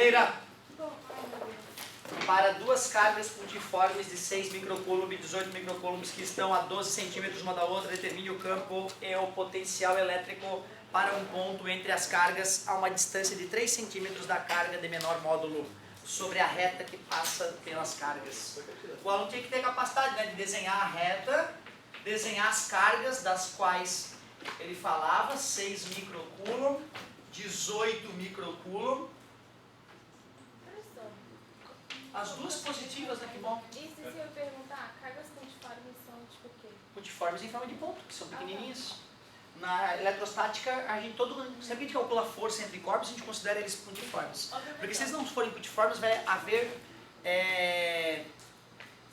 Brincadeira! Para duas cargas puntiformes de 6 microcoulomb e 18 microcoulomb que estão a 12 centímetros uma da outra, determine o campo e o potencial elétrico para um ponto entre as cargas a uma distância de 3 centímetros da carga de menor módulo sobre a reta que passa pelas cargas. O aluno tem que ter capacidade, né, de desenhar a reta, desenhar as cargas das quais ele falava, 6 microcoulomb, 18 microcoulomb. As duas positivas, né? Que bom. E se eu perguntar, cargas puntiformes são tipo o quê? Puntiformes em forma de ponto, que são pequenininhas. Na eletrostática, a gente sempre que a gente calcula a força entre corpos, a gente considera eles puntiformes. Porque se eles não forem puntiformes, vai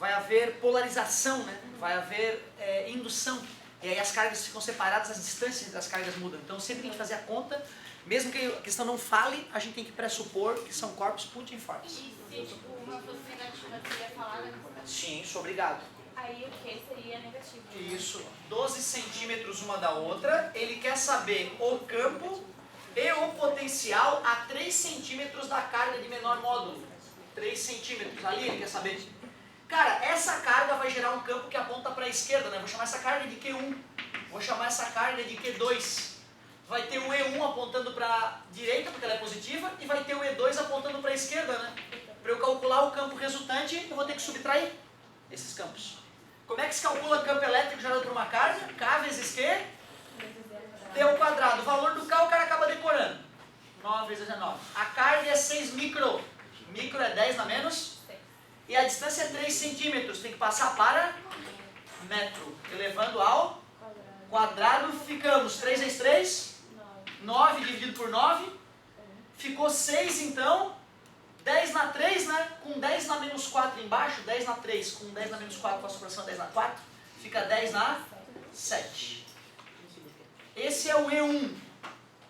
haver polarização, né? Vai haver indução. E aí as cargas ficam separadas, as distâncias entre as cargas mudam. Então sempre tem que fazer a conta. Mesmo que a questão não fale, a gente tem que pressupor que são corpos puntiformes. E se tipo, uma fosse negativa, seria falada? Sim, sou obrigado. Aí o que seria negativo? Isso. 12 centímetros uma da outra. Ele quer saber o campo e o potencial a 3 centímetros da carga de menor módulo. 3 centímetros. Ali ele quer saber. Cara, essa carga vai gerar um campo que aponta para a esquerda, né? Vou chamar essa carga de Q1. Vou chamar essa carga de Q2. Vai ter o E1 apontando para a direita, porque ela é positiva, e vai ter o E2 apontando para a esquerda, né? Para eu calcular o campo resultante, eu vou ter que subtrair esses campos. Como é que se calcula campo elétrico gerado por uma carga? K vezes Q, T ao quadrado. O valor do K o cara acaba decorando. 9 vezes 19. A carga é 6 micro. Micro é 10 na menos. E a distância é 3 centímetros. Tem que passar para metro. Elevando ao quadrado, ficamos 3 vezes 3. 9 dividido por 9, ficou 6 então, 10 na 3, né? Com 10 na menos 4 embaixo, 10 na 3, com 10 na menos 4, faço a fração 10 na 4, fica 10 na 7. Esse é o E1.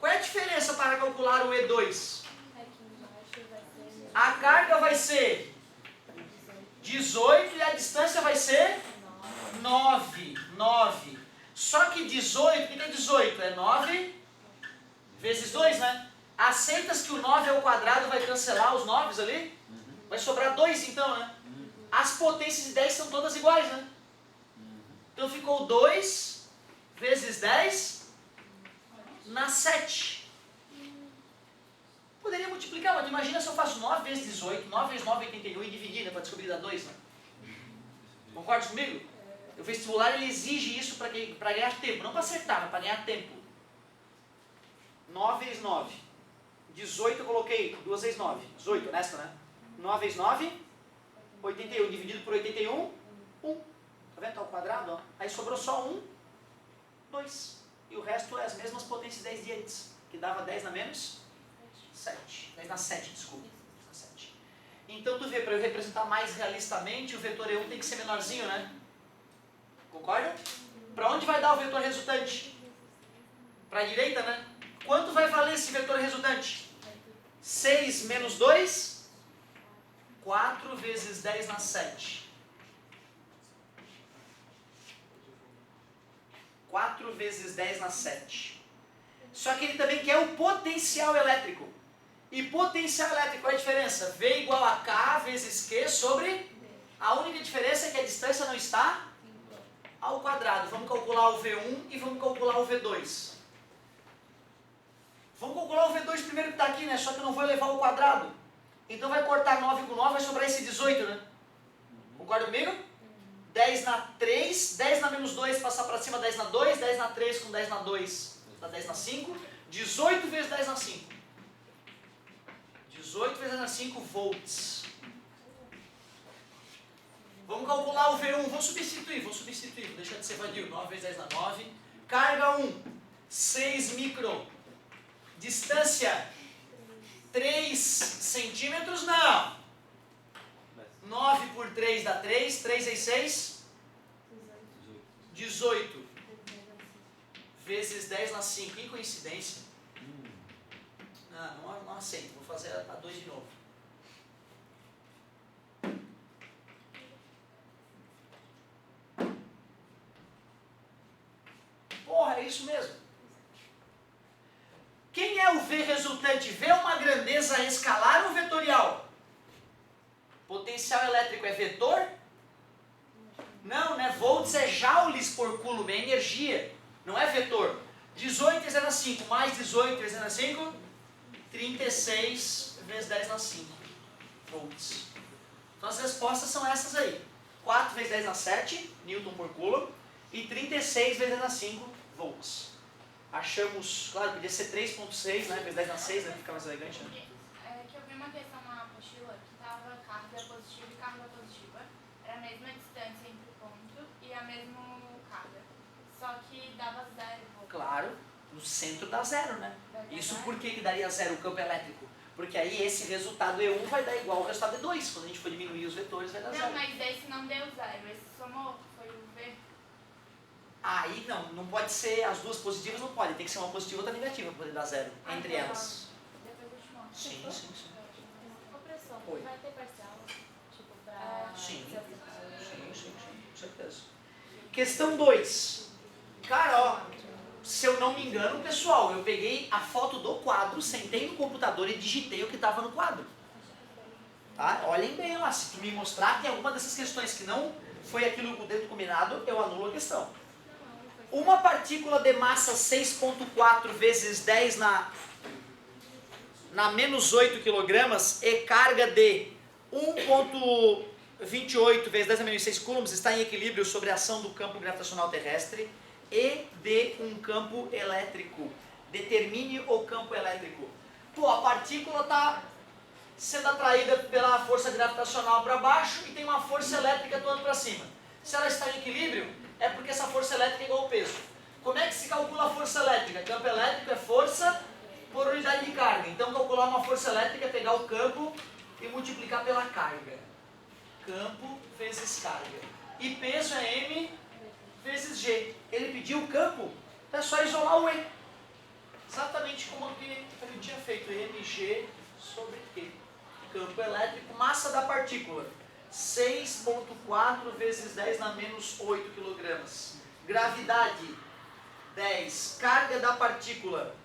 Qual é a diferença para calcular o E2? A carga vai ser 18 e a distância vai ser 9. Só que 18, o que é 18? É 9 vezes 2, né? Aceitas que o 9 ao quadrado vai cancelar os 9 ali? Vai sobrar 2 então, né? As potências de 10 são todas iguais, né? Então ficou 2 vezes 10 na 7. Poderia multiplicar, mas imagina se eu faço 9 vezes 18, 9 vezes 9 é 81 e dividir, né? Para descobrir dar 2, né? Concorda comigo? O vestibular ele exige isso para ganhar tempo, não para acertar, mas para ganhar tempo. 9 vezes 9. 18 eu coloquei 2 vezes 9. 18, honesta, né? 9 vezes 9, 81. Dividido por 81, 1. Tá vendo? Tá ao quadrado, ó. Aí sobrou só 1, 2. E o resto é as mesmas potências 10 de antes. Que dava 10 na menos 7. 10 na 7, desculpa. 10 na 7. Então tu vê, para eu representar mais realistamente, o vetor E1 tem que ser menorzinho, né? Concorda? Para onde vai dar o vetor resultante? Para a direita, né? Quanto vai valer esse vetor resultante? 6 menos 2? 4 vezes 10 na 7. 4 vezes 10 na 7. Só que ele também quer o potencial elétrico. E potencial elétrico, qual é a diferença? V igual a K vezes Q sobre... A única diferença é que a distância não está ao quadrado. Vamos calcular o V1 e vamos calcular o V2. Vamos calcular o V2 primeiro que está aqui, né? Só que eu não vou elevar ao quadrado. Então vai cortar 9 com 9, vai sobrar esse 18, né? Concorda comigo? 10 na 3, 10 na menos 2, passar para cima 10 na 2, 10 na 3 com 10 na 2, dá 10 na 5. 18 vezes 10 na 5. 18 vezes 10 na 5 volts. Vamos calcular o V1, vou substituir, vou deixar de ser vadio. 9 vezes 10 na 9. Carga 1, 6 micro. Distância 3 centímetros, não. 9 por 3 dá 3, 3 vezes 6, 18. Vezes 10 na 5, que coincidência. Não aceito, vou fazer a 2 de novo. Porra, é isso mesmo. Quem é o V resultante? V é uma grandeza escalar ou vetor potencial elétrico é vetor? Não, né? Volts é joules por coulomb, é energia, não é vetor. 18 vezes 10 na 5, mais 18 vezes 10 na 5, 36 vezes 10 na 5 volts. Então as respostas são essas aí. 4 vezes 10 na 7, Newton por coulomb, e 36 vezes 10 na 5 volts. Achamos, claro, podia ser 3.6, né? Vezes 10 na 6, né? Fica mais elegante, né? Que eu vi uma questão na apostila que estava carga positiva e carga positiva. Era a mesma distância entre o ponto e a mesma carga. Só que dava 0 volts. Claro, no centro dá zero, né? Isso por que daria zero o campo elétrico? Porque aí esse resultado E1 vai dar igual ao resultado E2. Quando a gente for diminuir os vetores, vai dar zero. Não, mas esse não deu 0. Esse somou, foi o V. Aí não pode ser as duas positivas, não pode. Tem que ser uma positiva e outra negativa para poder dar zero entre elas. Depois eu te mostro. Sim, sim, sim. Ô, professor, Oi. vai ter parcial, tipo, pra... Sim, com certeza. Questão 2. Cara, ó, se eu não me engano, pessoal, eu peguei a foto do quadro, sentei no computador e digitei o que estava no quadro. Tá? Olhem bem lá, se tu me mostrar que tem alguma dessas questões que não foi aquilo com o dedo combinado, eu anulo a questão. Uma partícula de massa 6.4 vezes 10 na menos 8 kg e carga de 1.28 vezes 10 na menos 6 coulombs está em equilíbrio sobre a ação do campo gravitacional terrestre e de um campo elétrico. Determine o campo elétrico. Pô, a partícula está sendo atraída pela força gravitacional para baixo e tem uma força elétrica atuando para cima. Se ela está em equilíbrio, é porque essa força elétrica é igual ao peso. Como é que se calcula a força elétrica? Campo elétrico é força por unidade de carga. Então, calcular uma força elétrica é pegar o campo e multiplicar pela carga. Campo vezes carga. E peso é M vezes G. Ele pediu o campo, é só isolar o E. Exatamente como que ele tinha feito. mg sobre Q. Campo elétrico, massa da partícula. 6.4 vezes 10 na menos 8 kg. Gravidade, 10. Carga da partícula,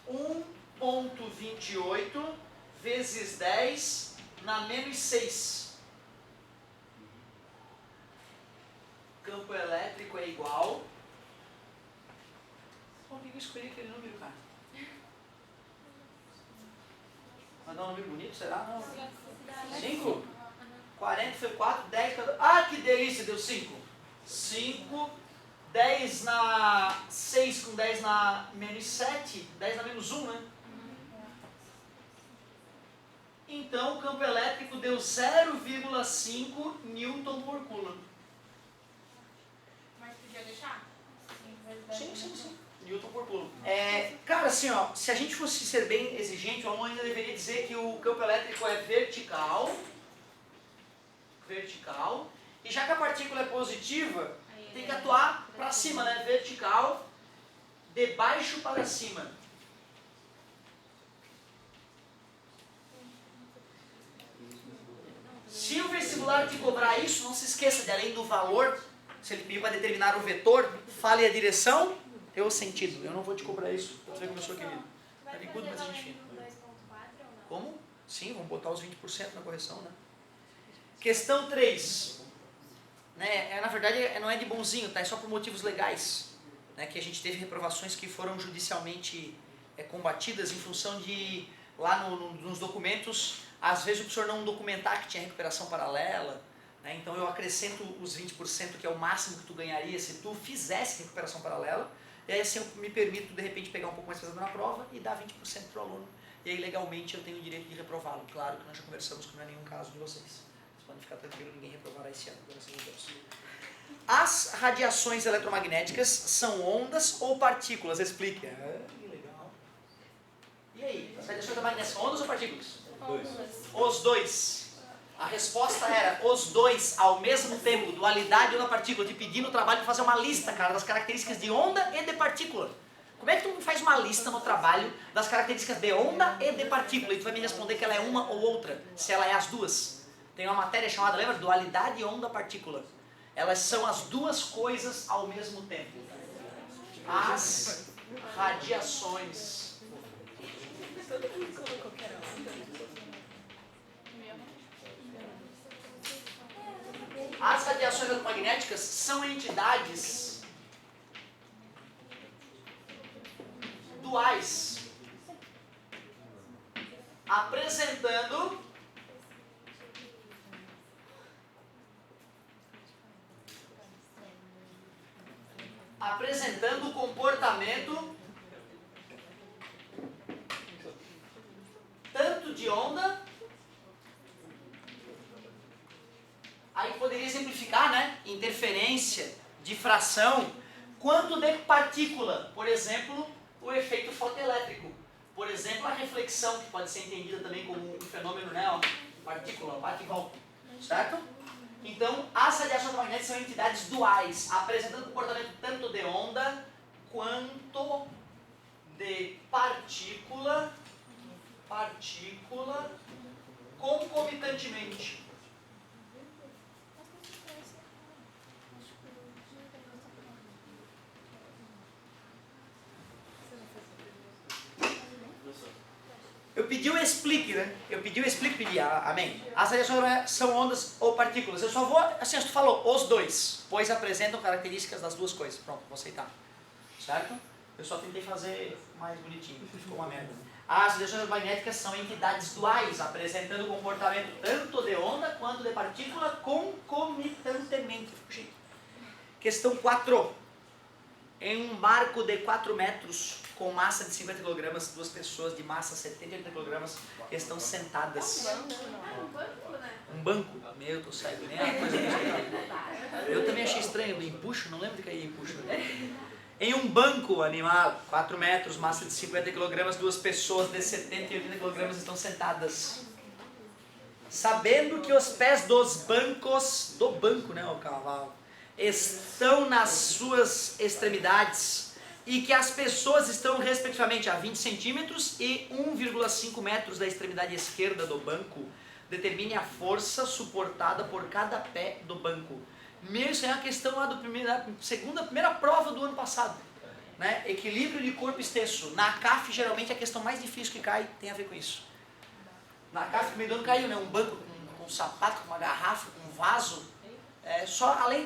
1.28 vezes 10 na menos 6. Campo elétrico é igual... Por que eu escolhi aquele número, cara? Vai dar um número bonito, será? Não. 5? 40 foi 4, 10... Ah, que delícia, deu 5. 5, 10 na 6 com 10 na menos 7, 10 na menos 1, né? Então, o campo elétrico deu 0,5 Newton por coulomb. Mas podia deixar? Sim. Newton por coulomb. Cara, assim, ó, se a gente fosse ser bem exigente, o aluno ainda deveria dizer que o campo elétrico é vertical, e já que a partícula é positiva, tem que atuar para cima, né? Vertical, de baixo para cima. Se o vestibular te cobrar isso, não se esqueça de, além do valor, se ele pedir para determinar o vetor, fale a direção e o sentido. Eu não vou te cobrar isso. Você começou, querido. Vai Very fazer good, mas a gente valendo fina. 2.4 ou não? Como? Sim, vamos botar os 20% na correção, né? Questão 3. Né, na verdade, não é de bonzinho, tá? É só por motivos legais. Né, que a gente teve reprovações que foram judicialmente combatidas em função de, lá nos documentos, às vezes o professor não documentar que tinha recuperação paralela. Né, então eu acrescento os 20%, que é o máximo que tu ganharia se tu fizesse recuperação paralela. E aí assim eu me permito, de repente, pegar um pouco mais pesado na prova e dar 20% para o aluno. E aí legalmente eu tenho o direito de reprová-lo. Claro que nós já conversamos que não é nenhum caso de vocês. Podem ficar tranquilo, ninguém reprovará esse ano, graças a Deus. As radiações eletromagnéticas são ondas ou partículas? Explique. Que legal. E aí, as radiações eletromagnéticas são ondas ou partículas? Os dois. A resposta era os dois ao mesmo tempo, dualidade ou da partícula. Te pedindo o trabalho de fazer uma lista, cara, das características de onda e de partícula. Como é que tu faz uma lista no trabalho das características de onda e de partícula? E tu vai me responder que ela é uma ou outra, se ela é as duas. Tem uma matéria chamada, lembra? Dualidade onda-partícula. Elas são as duas coisas ao mesmo tempo. As radiações. magnéticas são entidades duais, apresentando o comportamento tanto de onda, aí poderia exemplificar, né, interferência, difração, quanto de partícula, por exemplo, o efeito fotoelétrico, por exemplo, a reflexão, que pode ser entendida também como um fenômeno, né, ó, partícula, bate e volta, certo? Então, as radiações magnéticas são entidades duais, apresentando comportamento tanto de onda quanto de partícula concomitantemente. Eu pedi o explique, né? Pedi, amém. As radiações são ondas ou partículas. Eu só vou, assim, tu falou, os dois, pois apresentam características das duas coisas. Pronto, vou aceitar. Certo? Eu só tentei fazer mais bonitinho, ficou uma merda. As radiações magnéticas são entidades duais, apresentando comportamento tanto de onda quanto de partícula concomitantemente. Questão 4. Em um barco de 4 metros, com massa de 50 kg, duas pessoas de massa 78 kg estão sentadas. Um banco? Meu, tô cego, nem a coisa que eu também achei estranho, empuxo, não lembro de cair empuxo. Em um banco animado, 4 metros, massa de 50 kg, duas pessoas de 70 e 80 kg estão sentadas. Sabendo que os pés dos bancos, do banco, né, o cavalo, estão nas suas extremidades e que as pessoas estão respectivamente a 20 centímetros e 1,5 metros da extremidade esquerda do banco, determine a força suportada por cada pé do banco. Isso é uma questão lá primeira prova do ano passado, né? Equilíbrio de corpo extenso. Na CAF, geralmente, a questão mais difícil que cai tem a ver com isso. Na CAF, no meio do ano caiu, né? Um banco com um sapato, com uma garrafa, com um vaso.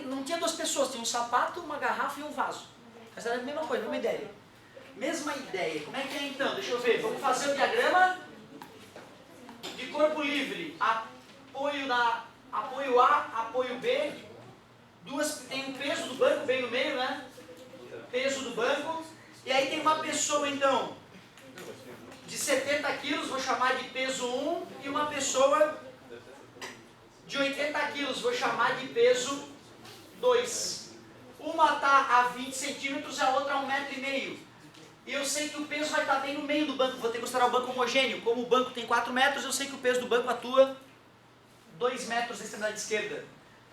Não tinha duas pessoas, tinha um sapato, uma garrafa e um vaso. Mas era a mesma coisa, mesma ideia. Mesma ideia. Como é que é então? Deixa eu ver. Vamos fazer o diagrama de corpo livre. Apoio A, apoio B. Tem um peso do banco bem no meio, né? Peso do banco. E aí tem uma pessoa, então, de 70 quilos, vou chamar de peso 1, e uma pessoa de 80 quilos, vou chamar de peso 2. Uma está a 20 centímetros, a outra a 1,5 m. E eu sei que o peso vai estar bem no meio do banco, vou ter que considerar o banco homogêneo. Como o banco tem 4 metros, eu sei que o peso do banco atua 2 metros na extremidade esquerda.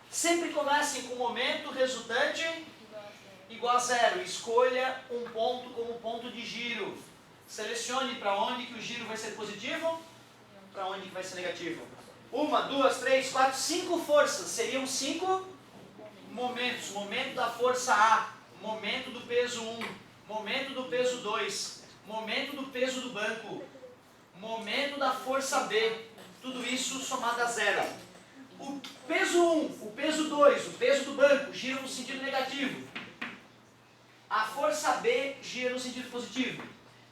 Sempre comecem com o momento resultante igual a 0. Escolha um ponto como ponto de giro. Selecione para onde que o giro vai ser positivo, para onde que vai ser negativo. 1, 2, 3, 4, 5 forças. Seriam 5 momentos. Momento da força A, momento do peso 1, momento do peso 2, momento do peso do banco, momento da força B. Tudo isso somado a 0. O peso 1, o peso 2, o peso do banco gira no sentido negativo. A força B gira no sentido positivo.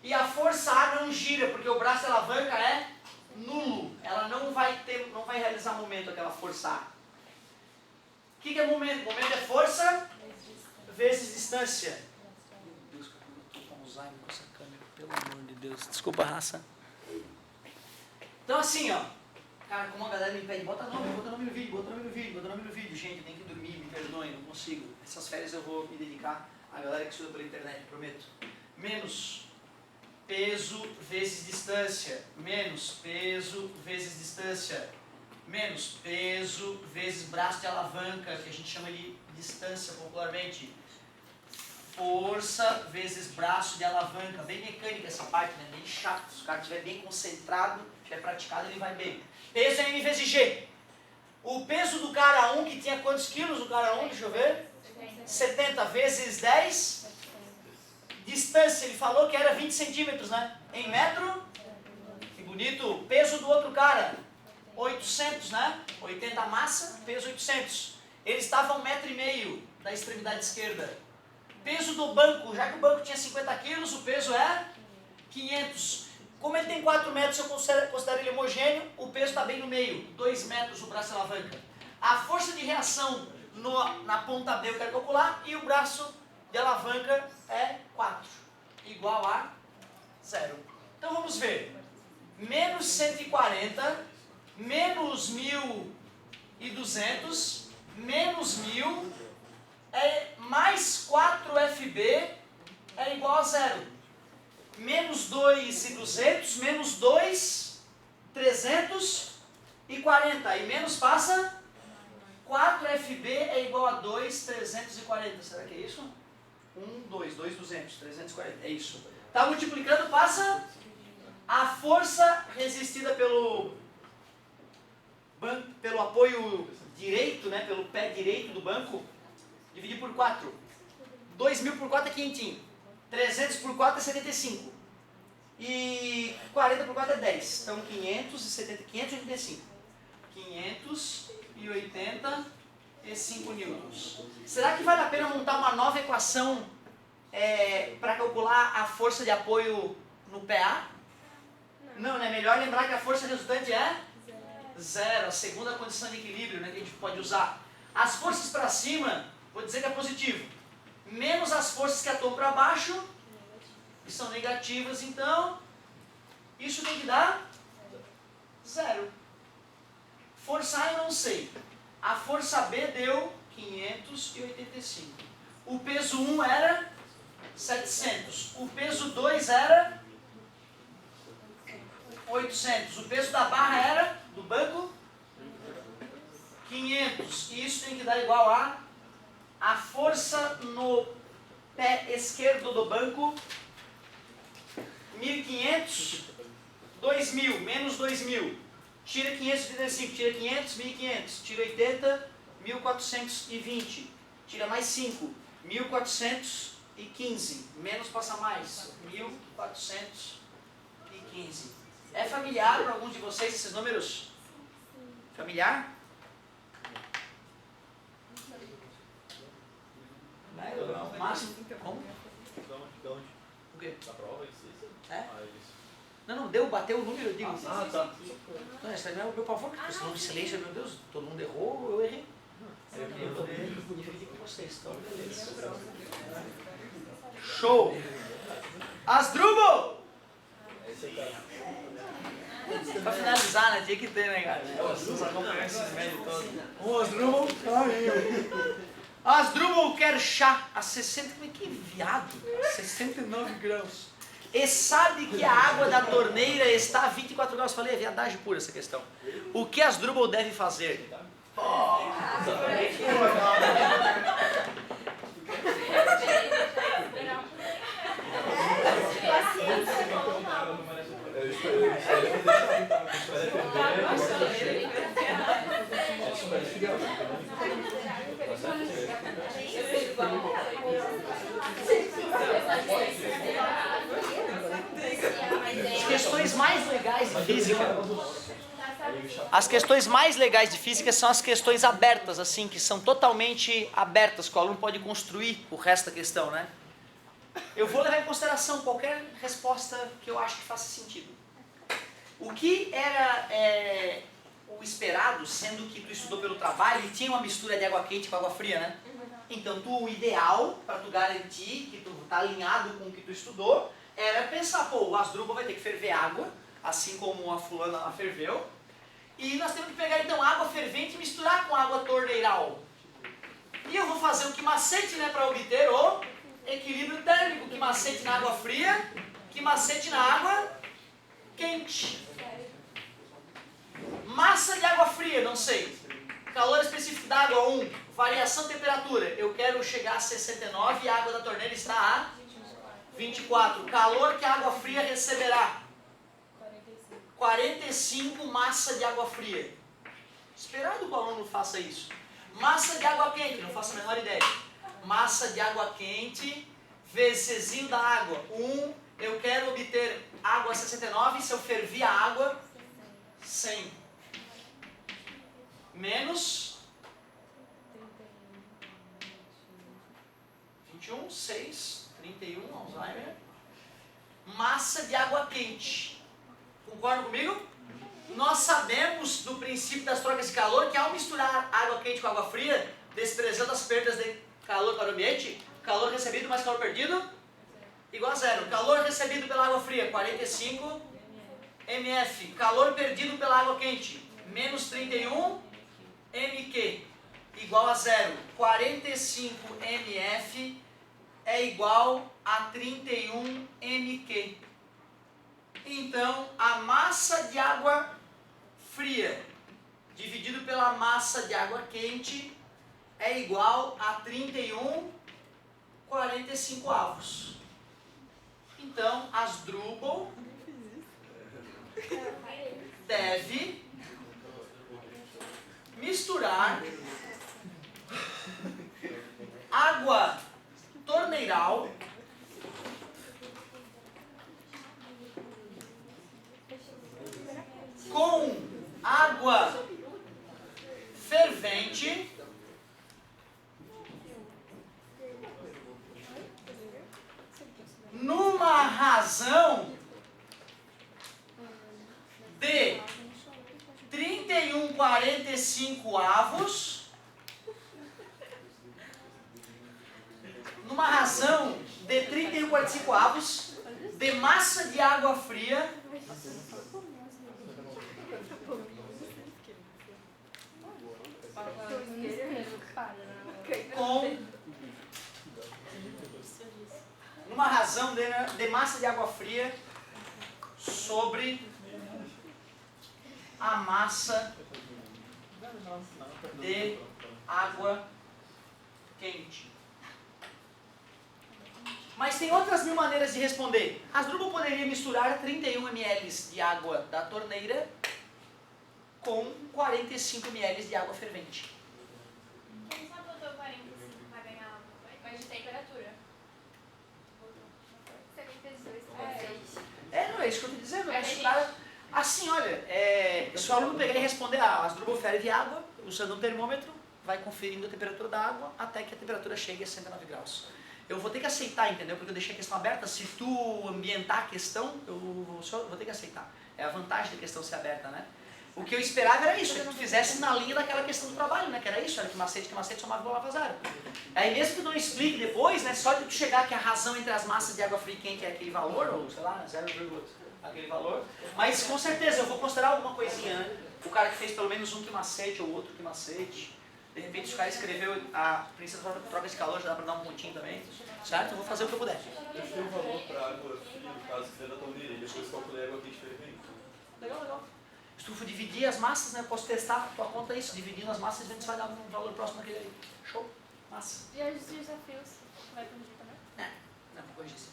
E a força A não gira, porque o braço da alavanca é nulo. Ela não vai realizar momento, aquela força A. O que é momento? Momento é força vezes distância. Meu Deus, eu estou com Alzheimer com essa câmera, pelo amor de Deus. Desculpa, raça. Então assim, ó. Cara, como a galera me pede, bota nome no vídeo. Gente, tem que dormir, me perdoem, não consigo. Essas férias eu vou me dedicar à galera que estuda pela internet, prometo. Menos peso vezes distância. Menos peso vezes distância. Menos peso vezes braço de alavanca, que a gente chama de distância popularmente. Força vezes braço de alavanca. Bem mecânica essa parte, né? Bem chato. Se o cara estiver bem concentrado, estiver praticado, ele vai bem. Peso é M vezes G. O peso do cara 1, que tinha quantos quilos o cara 1? Deixa eu ver. 70 vezes 10. Distância, ele falou que era 20 centímetros, né? Em metro. Que bonito. Peso do outro cara, 800, né? 80 massa, peso 800. Ele estava a 1,5 m da extremidade esquerda. Peso do banco, já que o banco tinha 50 quilos, o peso é 500. Como ele tem 4 metros, eu considero ele homogêneo, o peso está bem no meio, 2 metros o braço de alavanca. A força de reação na ponta B eu quero calcular, e o braço de alavanca é 4, igual a 0. Então vamos ver. Menos 140, menos 1.200, menos 1.000, mais 4FB é igual a 0. Menos 2.200, menos 2.340. E menos passa 4FB é igual a 2.340. Será que é isso? 2.200, 340. É isso. Está multiplicando, passa a força resistida pelo apoio direito, né, pelo pé direito do banco, dividir por 4. 2.000 por 4 é quinhentinho. 300 por 4 é 75. E 40 por 4 é 10. Então 585. 585 newtons. Será que vale a pena montar uma nova equação para calcular a força de apoio no PA? Não, né? Melhor lembrar que a força resultante é 0. A segunda condição de equilíbrio, né, que a gente pode usar. As forças para cima, vou dizer que é positivo. Menos as forças que atuam para baixo, que são negativas, então isso tem que dar 0. Força A eu não sei. A força B deu 585. O peso 1 era 700. O peso 2 era 800. O peso da barra era, do banco, 500. E isso tem que dar igual a força no pé esquerdo do banco, 1.500, 2.000, menos 2.000. Tira 585, tira 500, 1.500. Tira 80, 1.420. Tira mais 5, 1.415. Menos passa mais, 1.415. É familiar para alguns de vocês esses números? Familiar? O máximo? Como? De onde? O quê? Da prova, isso? É? Ah, isso. Não, bateu o número, eu digo. Ah, tá. Não, esse não é o meu pavor, porque senão o silêncio, meu Deus, todo mundo errou, eu errei. Eu queria poder dividir com vocês, então beleza. Show! Asdrubal! Pra finalizar, né? Tinha que ter, né, cara? Os acompanhantes esse médio todo. O Asdrubal caiu. Asdrubal quer chá a 60... Que viado! 69 graus. E sabe que a água da torneira está a 24 graus. Falei, é viadagem pura essa questão. O que Asdrubal deve fazer? As questões mais legais de física. As questões mais legais de física são as questões abertas, assim, que são totalmente abertas, que o aluno pode construir o resto da questão, né? Eu vou levar em consideração qualquer resposta que eu acho que faça sentido. O que era o esperado, sendo que tu estudou pelo trabalho e tinha uma mistura de água quente com água fria, né? Então, o ideal, para tu garantir que tu tá alinhado com o que tu estudou, era pensar, pô, o Asdrubal vai ter que ferver água, assim como a fulana lá ferveu, e nós temos que pegar então água fervente e misturar com água torneiral. E eu vou fazer o que macete, né, para obter o equilíbrio térmico, que macete na água fria, que macete na água quente. Massa de água fria, não sei. Calor específico da água 1, variação de temperatura. Eu quero chegar a 69 e a água da torneira está a 24. Calor que a água fria receberá. 45 massa de água fria. Esperado que o aluno faça isso. Massa de água quente, não faço a menor ideia. Massa de água quente vezes Czinho da água. 1, eu quero obter água 69, se eu ferver a água, 100. Menos 6, 31, Alzheimer. Massa de água quente. Concordam comigo? Nós sabemos do princípio das trocas de calor que ao misturar água quente com água fria, desprezando as perdas de calor para o ambiente, calor recebido mais calor perdido, igual a zero. Calor recebido pela água fria, 45 mF. Calor perdido pela água quente, menos 31 mQ, igual a zero. 45 mF é igual a 31 mQ. Então, a massa de água fria dividido pela massa de água quente é igual a 31/45 avos. Então, Asdrubal deve misturar água torneiral com água fervente numa razão de 31/45 avos, numa razão de 31/45 avos de massa de água fria com uma razão de massa de água fria sobre a massa de água quente. Mas tem outras 1000 maneiras de responder. Asdrubal poderia misturar 31 ml de água da torneira com 45 ml de água fervente. Quem só botou 45 para ganhar água? Mas de temperatura. 72, Não é isso que eu estou dizendo. Assim, olha, se o aluno pegar e responder a Asdrubal ferve água, usando um termômetro, vai conferindo a temperatura da água até que a temperatura chegue a 69 graus. Eu vou ter que aceitar, entendeu? Porque eu deixei a questão aberta. Se tu ambientar a questão, eu vou ter que aceitar. É a vantagem da questão ser aberta, né? O que eu esperava era isso, que tu fizesse na linha daquela questão do trabalho, né? Que era isso, era que macete, somava igual a zero. Aí mesmo que tu não explique depois, né? Só de tu chegar que a razão entre as massas de água fria e quente é aquele valor, ou sei lá, 0, aquele valor. Mas com certeza eu vou considerar alguma coisinha, né? O cara que fez pelo menos um que macete ou outro que macete. De repente se o cara escreveu a princesa troca de calor, já dá pra dar um pontinho também. Certo? Eu vou fazer o que eu puder. Eu tenho um valor para água fria, no caso que é da torneira, e depois calculei a água quente fervente. Legal. Se tu for dividir as massas, né, eu posso testar tua conta isso, dividindo as massas, e você vai dar um valor próximo daquele aí. Show? Massa. E os desafios? Vai corrigir também? Não, vou corrigir sim.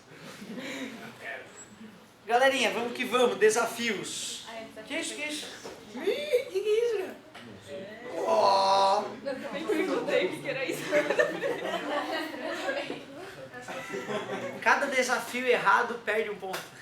Galerinha, vamos que vamos, desafios. Que isso? Que é isso, cara? Oh. Eu também perguntei o que era isso. Cada desafio errado perde um ponto.